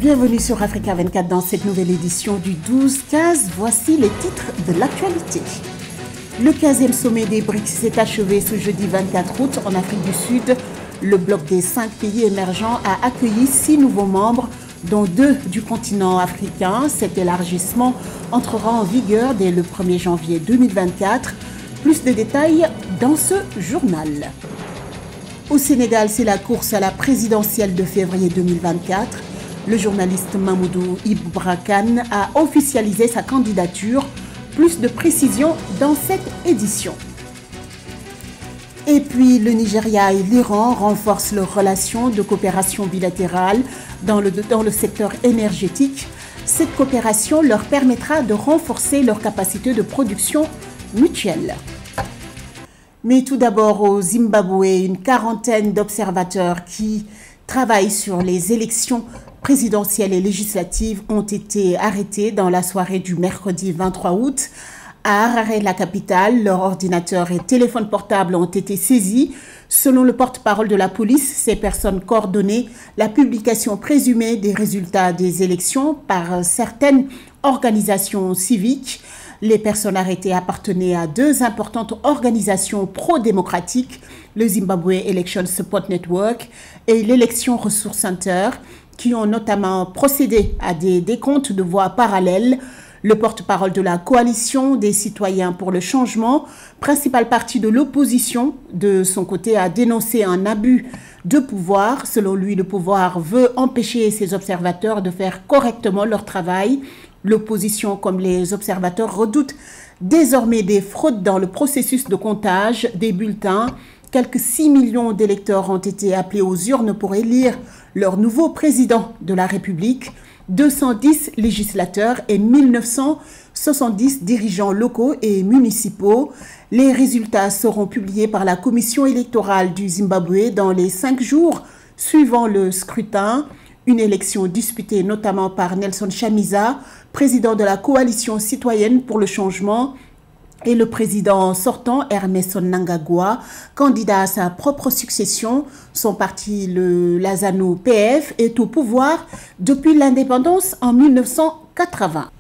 Bienvenue sur Africa 24 dans cette nouvelle édition du 12-15. Voici les titres de l'actualité. Le 15e sommet des BRICS s'est achevé ce jeudi 24 août en Afrique du Sud. Le bloc des 5 pays émergents a accueilli 6 nouveaux membres, dont 2 du continent africain. Cet élargissement entrera en vigueur dès le 1er janvier 2024. Plus de détails dans ce journal. Au Sénégal, c'est la course à la présidentielle de février 2024. Le journaliste Mamoudou Ibra Kane a officialisé sa candidature. Plus de précisions dans cette édition. Et puis, le Nigeria et l'Iran renforcent leurs relations de coopération bilatérale dans le secteur énergétique. Cette coopération leur permettra de renforcer leur capacité de production mutuelle. Mais tout d'abord, au Zimbabwe, une quarantaine d'observateurs qui travaillent sur les élections présidentielles et législatives ont été arrêtés dans la soirée du mercredi 23 août. À Harare, la capitale, leurs ordinateurs et téléphones portables ont été saisis. Selon le porte-parole de la police, ces personnes coordonnaient la publication présumée des résultats des élections par certaines organisations civiques. Les personnes arrêtées appartenaient à 2 importantes organisations pro-démocratiques, le Zimbabwe Election Support Network et l'Election Resource Center, qui ont notamment procédé à des décomptes de voix parallèles. Le porte-parole de la coalition des citoyens pour le changement, principal parti de l'opposition, de son côté a dénoncé un abus de pouvoir. Selon lui, le pouvoir veut empêcher ses observateurs de faire correctement leur travail. L'opposition, comme les observateurs, redoutent désormais des fraudes dans le processus de comptage des bulletins. Quelques 6 millions d'électeurs ont été appelés aux urnes pour élire leur nouveau président de la République. 210 législateurs et 1970 dirigeants locaux et municipaux. Les résultats seront publiés par la commission électorale du Zimbabwe dans les 5 jours suivant le scrutin. Une élection disputée notamment par Nelson Chamisa, président de la coalition citoyenne pour le changement, et le président sortant, Emmerson Mnangagwa, candidat à sa propre succession. Son parti, le ZANU-PF, est au pouvoir depuis l'indépendance en 1980.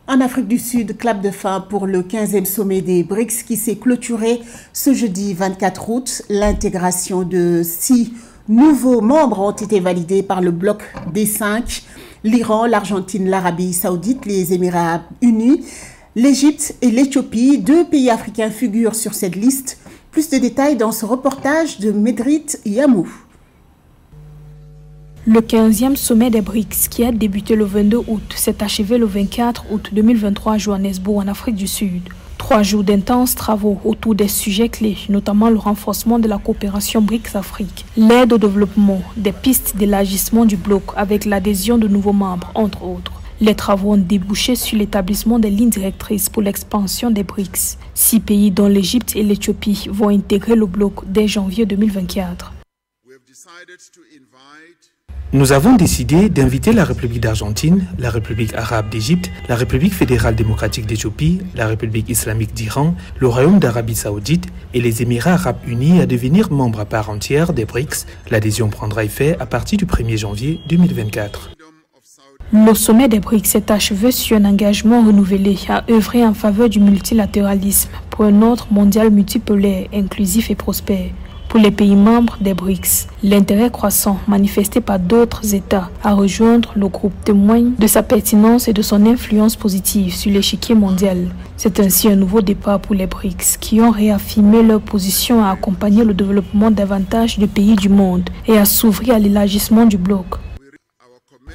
En Afrique du Sud, clap de fin pour le 15e sommet des BRICS qui s'est clôturé ce jeudi 24 août. L'intégration de 6 nouveaux membres ont été validés par le bloc des 5. L'Iran, l'Argentine, l'Arabie Saoudite, les Émirats Unis, l'Égypte et l'Éthiopie, 2 pays africains figurent sur cette liste. Plus de détails dans ce reportage de Medrit Yamou. Le 15e sommet des BRICS, qui a débuté le 22 août, s'est achevé le 24 août 2023 à Johannesburg, en Afrique du Sud. 3 jours d'intenses travaux autour des sujets clés, notamment le renforcement de la coopération BRICS-Afrique, l'aide au développement, des pistes d'élargissement du bloc avec l'adhésion de nouveaux membres, entre autres. Les travaux ont débouché sur l'établissement des lignes directrices pour l'expansion des BRICS. 6 pays, dont l'Égypte et l'Éthiopie, vont intégrer le bloc dès janvier 2024. Nous avons décidé d'inviter la République d'Argentine, la République arabe d'Égypte, la République fédérale démocratique d'Éthiopie, la République islamique d'Iran, le Royaume d'Arabie saoudite et les Émirats arabes unis à devenir membres à part entière des BRICS. L'adhésion prendra effet à partir du 1er janvier 2024. Le sommet des BRICS s'est achevé sur un engagement renouvelé à œuvrer en faveur du multilatéralisme pour un ordre mondial multipolaire, inclusif et prospère. Pour les pays membres des BRICS, l'intérêt croissant manifesté par d'autres États à rejoindre le groupe témoigne de sa pertinence et de son influence positive sur l'échiquier mondial. C'est ainsi un nouveau départ pour les BRICS qui ont réaffirmé leur position à accompagner le développement davantage de pays du monde et à s'ouvrir à l'élargissement du bloc.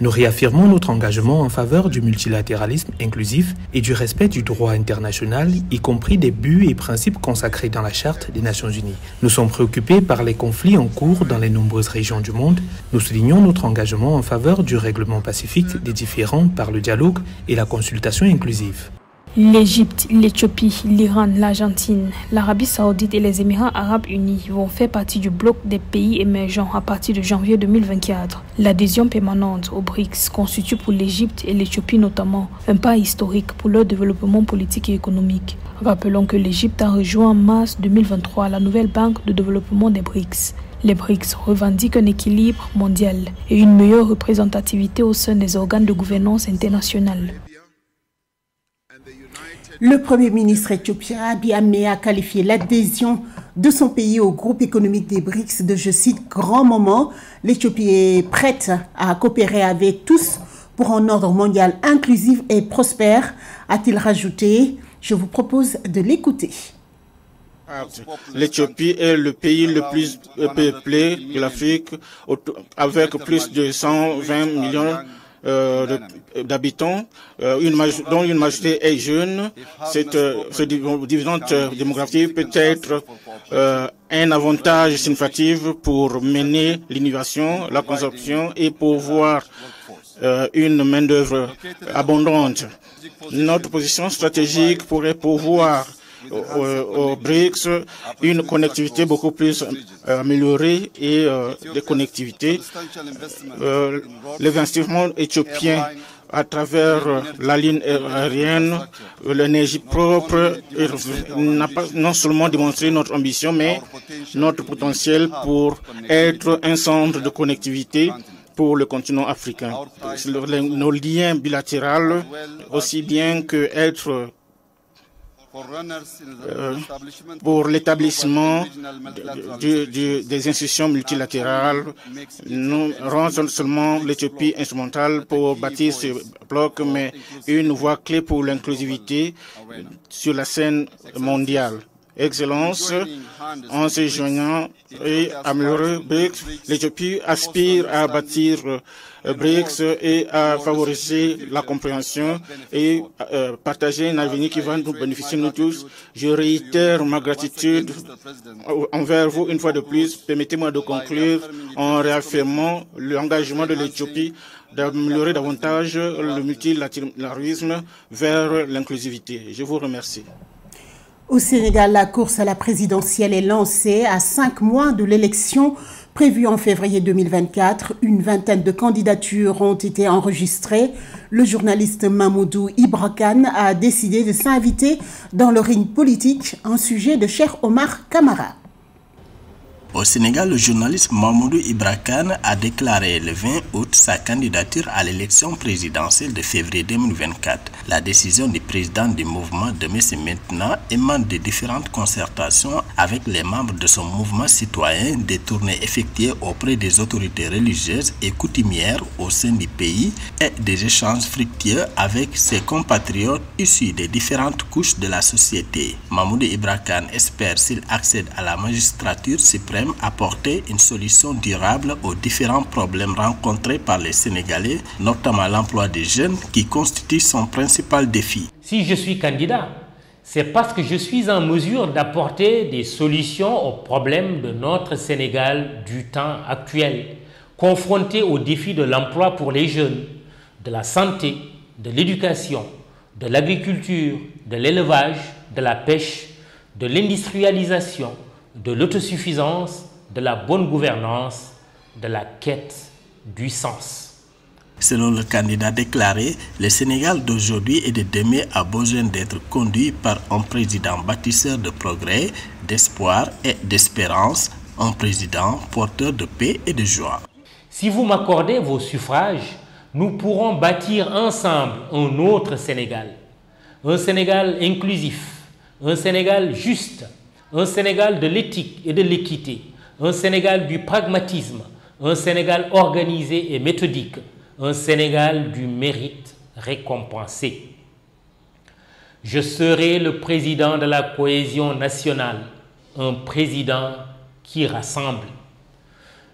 Nous réaffirmons notre engagement en faveur du multilatéralisme inclusif et du respect du droit international, y compris des buts et principes consacrés dans la Charte des Nations Unies. Nous sommes préoccupés par les conflits en cours dans les nombreuses régions du monde. Nous soulignons notre engagement en faveur du règlement pacifique des différends par le dialogue et la consultation inclusive. L'Égypte, l'Éthiopie, l'Iran, l'Argentine, l'Arabie saoudite et les Émirats arabes unis vont faire partie du bloc des pays émergents à partir de janvier 2024. L'adhésion permanente aux BRICS constitue pour l'Égypte et l'Éthiopie notamment un pas historique pour leur développement politique et économique. Rappelons que l'Égypte a rejoint en mars 2023 la nouvelle banque de développement des BRICS. Les BRICS revendiquent un équilibre mondial et une meilleure représentativité au sein des organes de gouvernance internationale. Le Premier ministre éthiopien Abiy Ahmed a qualifié l'adhésion de son pays au groupe économique des BRICS de, je cite, grand moment. L'Éthiopie est prête à coopérer avec tous pour un ordre mondial inclusif et prospère, a-t-il rajouté. Je vous propose de l'écouter. L'Éthiopie est le pays le plus peuplé de l'Afrique, avec plus de 120 millions d'habitants, dont une majorité est jeune. Cette dividende démographique peut être un avantage significatif pour mener l'innovation, la consommation et pourvoir une main-d'œuvre abondante. Notre position stratégique pourrait pourvoir aux BRICS une connectivité beaucoup plus améliorée et des connectivités. L'investissement éthiopien à travers la ligne aérienne, l'énergie propre, n'a pas non seulement démontré notre ambition, mais notre potentiel pour être un centre de connectivité pour le continent africain. Nos liens bilatéraux, aussi bien que être pour l'établissement des institutions multilatérales, nous rendons seulement l'Éthiopie instrumentale pour bâtir ce bloc, mais une voie clé pour l'inclusivité sur la scène mondiale. Excellence, en se joignant et améliorer BRICS, l'Éthiopie aspire à bâtir BRICS et à favoriser la compréhension et partager un avenir qui va nous bénéficier nous tous. Je réitère ma gratitude envers vous une fois de plus. Permettez-moi de conclure en réaffirmant l'engagement de l'Éthiopie d'améliorer davantage le multilatéralisme vers l'inclusivité. Je vous remercie. Au Sénégal, la course à la présidentielle est lancée à 5 mois de l'élection prévue en février 2024. Une vingtaine de candidatures ont été enregistrées. Le journaliste Mamoudou Ibra Kane a décidé de s'inviter dans le ring politique, un sujet de Cheikh Omar Kamara. Au Sénégal, le journaliste Mamoudou Ibra Kane a déclaré le 20 août sa candidature à l'élection présidentielle de février 2024. La décision du président du mouvement Demain c'est maintenant émane de différentes concertations avec les membres de son mouvement citoyen, des tournées effectuées auprès des autorités religieuses et coutumières au sein du pays et des échanges fructueux avec ses compatriotes issus des différentes couches de la société. Mamoudou Ibra Kane espère, s'il accède à la magistrature suprême, apporter une solution durable aux différents problèmes rencontrés par les Sénégalais, notamment l'emploi des jeunes qui constitue son principal défi. Si je suis candidat, c'est parce que je suis en mesure d'apporter des solutions aux problèmes de notre Sénégal du temps actuel, confronté aux défis de l'emploi pour les jeunes, de la santé, de l'éducation, de l'agriculture, de l'élevage, de la pêche, de l'industrialisation, de l'autosuffisance, de la bonne gouvernance, de la quête du sens. Selon le candidat déclaré, le Sénégal d'aujourd'hui et de demain a besoin d'être conduit par un président bâtisseur de progrès, d'espoir et d'espérance, un président porteur de paix et de joie. Si vous m'accordez vos suffrages, nous pourrons bâtir ensemble un autre Sénégal. Un Sénégal inclusif, un Sénégal juste, un Sénégal de l'éthique et de l'équité, un Sénégal du pragmatisme, un Sénégal organisé et méthodique, un Sénégal du mérite récompensé. Je serai le président de la cohésion nationale, un président qui rassemble.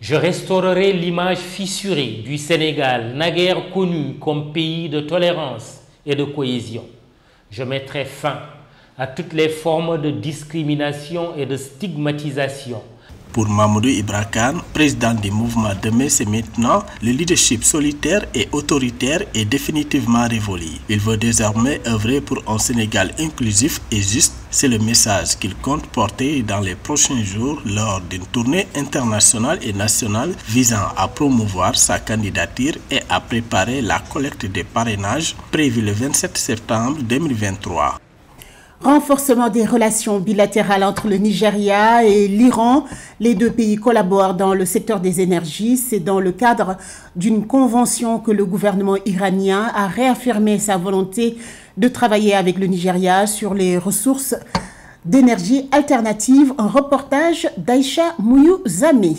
Je restaurerai l'image fissurée du Sénégal, naguère connu comme pays de tolérance et de cohésion. Je mettrai fin à toutes les formes de discrimination et de stigmatisation. Pour Mamoudou Ibra Kane, président du mouvement Demain c'est maintenant, le leadership solitaire et autoritaire est définitivement révolu. Il veut désormais œuvrer pour un Sénégal inclusif et juste. C'est le message qu'il compte porter dans les prochains jours lors d'une tournée internationale et nationale visant à promouvoir sa candidature et à préparer la collecte des parrainages prévue le 27 septembre 2023. Renforcement des relations bilatérales entre le Nigeria et l'Iran. Les deux pays collaborent dans le secteur des énergies. C'est dans le cadre d'une convention que le gouvernement iranien a réaffirmé sa volonté de travailler avec le Nigeria sur les ressources d'énergie alternatives. Un reportage d'Aïcha Mouyou-Zame.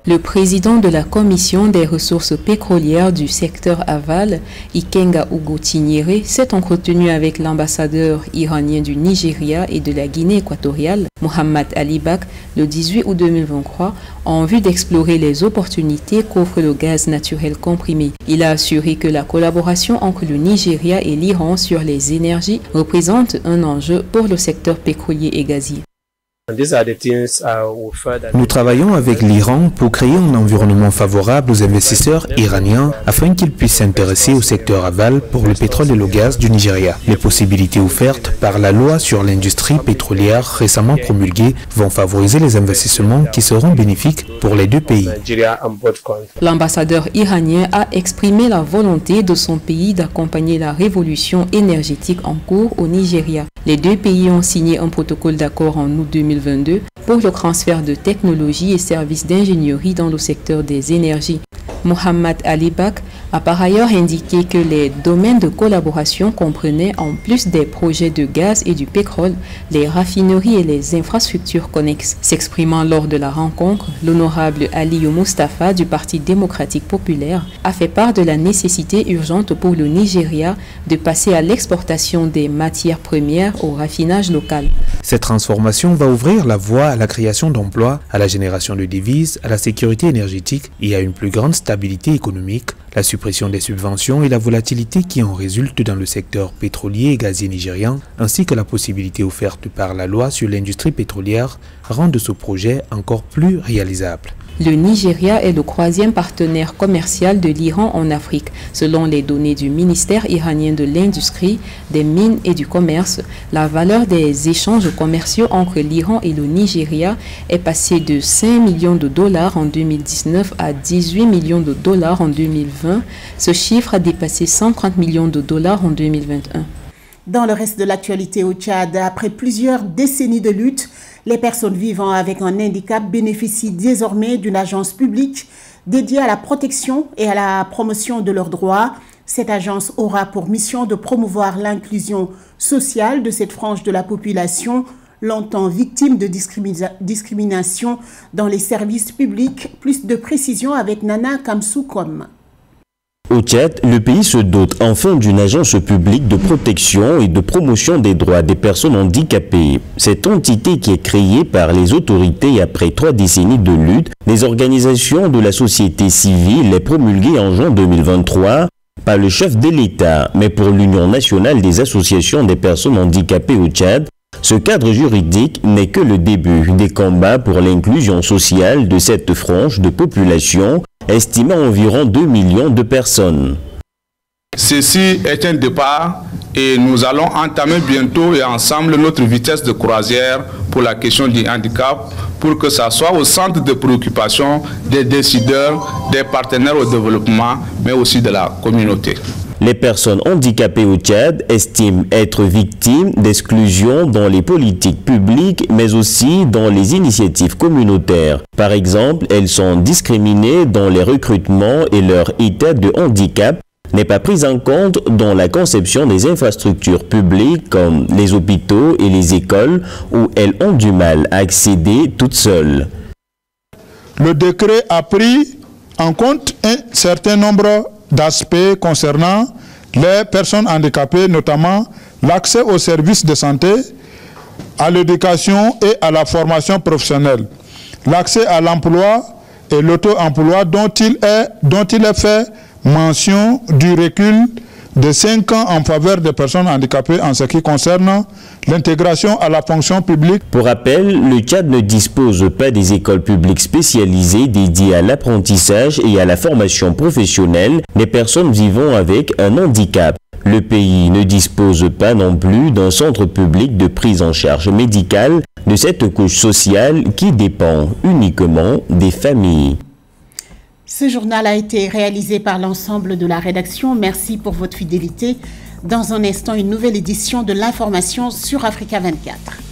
Le président de la Commission des ressources pétrolières du secteur aval, Ikenga Ugotinyere, s'est entretenu avec l'ambassadeur iranien du Nigeria et de la Guinée équatoriale, Mohamed Ali Bak, le 18 août 2023, en vue d'explorer les opportunités qu'offre le gaz naturel comprimé. Il a assuré que la collaboration entre le Nigeria et l'Iran sur les énergies représente un enjeu pour le secteur pétrolier et gazier. Nous travaillons avec l'Iran pour créer un environnement favorable aux investisseurs iraniens afin qu'ils puissent s'intéresser au secteur aval pour le pétrole et le gaz du Nigeria. Les possibilités offertes par la loi sur l'industrie pétrolière récemment promulguée vont favoriser les investissements qui seront bénéfiques pour les deux pays. L'ambassadeur iranien a exprimé la volonté de son pays d'accompagner la révolution énergétique en cours au Nigeria. Les deux pays ont signé un protocole d'accord en août 2022 pour le transfert de technologies et services d'ingénierie dans le secteur des énergies. Mohamed Ali Bak a par ailleurs indiqué que les domaines de collaboration comprenaient, en plus des projets de gaz et du pétrole, les raffineries et les infrastructures connexes. S'exprimant lors de la rencontre, l'honorable Aliou Mustafa du Parti démocratique populaire a fait part de la nécessité urgente pour le Nigeria de passer à l'exportation des matières premières au raffinage local. Cette transformation va ouvrir la voie à la création d'emplois, à la génération de devises, à la sécurité énergétique et à une plus grande stabilité économique, la suppression des subventions et la volatilité qui en résulte dans le secteur pétrolier et gazier nigérian, ainsi que la possibilité offerte par la loi sur l'industrie pétrolière, rendent ce projet encore plus réalisable. Le Nigeria est le troisième partenaire commercial de l'Iran en Afrique. Selon les données du ministère iranien de l'Industrie, des Mines et du Commerce, la valeur des échanges commerciaux entre l'Iran et le Nigeria est passée de 5 millions de dollars en 2019 à 18 millions de dollars en 2020. Ce chiffre a dépassé 130 millions de dollars en 2021. Dans le reste de l'actualité au Tchad, après plusieurs décennies de lutte, les personnes vivant avec un handicap bénéficient désormais d'une agence publique dédiée à la protection et à la promotion de leurs droits. Cette agence aura pour mission de promouvoir l'inclusion sociale de cette frange de la population, longtemps victime de discrimination dans les services publics. Plus de précisions avec Nana Kamsoukom. Au Tchad, le pays se dote enfin d'une agence publique de protection et de promotion des droits des personnes handicapées. Cette entité qui est créée par les autorités après 3 décennies de lutte, les organisations de la société civile est promulguée en juin 2023 par le chef de l'État, mais pour l'Union nationale des associations des personnes handicapées au Tchad, ce cadre juridique n'est que le début des combats pour l'inclusion sociale de cette frange de population estimée à environ 2 millions de personnes. Ceci est un départ et nous allons entamer bientôt et ensemble notre vitesse de croisière pour la question du handicap pour que ça soit au centre de préoccupation des décideurs, des partenaires au développement, mais aussi de la communauté. Les personnes handicapées au Tchad estiment être victimes d'exclusion dans les politiques publiques, mais aussi dans les initiatives communautaires. Par exemple, elles sont discriminées dans les recrutements et leur état de handicap n'est pas pris en compte dans la conception des infrastructures publiques comme les hôpitaux et les écoles où elles ont du mal à accéder toutes seules. Le décret a pris en compte un certain nombre d'aspects concernant les personnes handicapées, notamment l'accès aux services de santé, à l'éducation et à la formation professionnelle, l'accès à l'emploi et l'auto-emploi dont il est fait mention du recul de 5 ans en faveur des personnes handicapées en ce qui concerne l'intégration à la fonction publique. Pour rappel, le Tchad ne dispose pas des écoles publiques spécialisées dédiées à l'apprentissage et à la formation professionnelle des personnes vivant avec un handicap. Le pays ne dispose pas non plus d'un centre public de prise en charge médicale de cette couche sociale qui dépend uniquement des familles. Ce journal a été réalisé par l'ensemble de la rédaction. Merci pour votre fidélité. Dans un instant, une nouvelle édition de l'information sur Africa 24.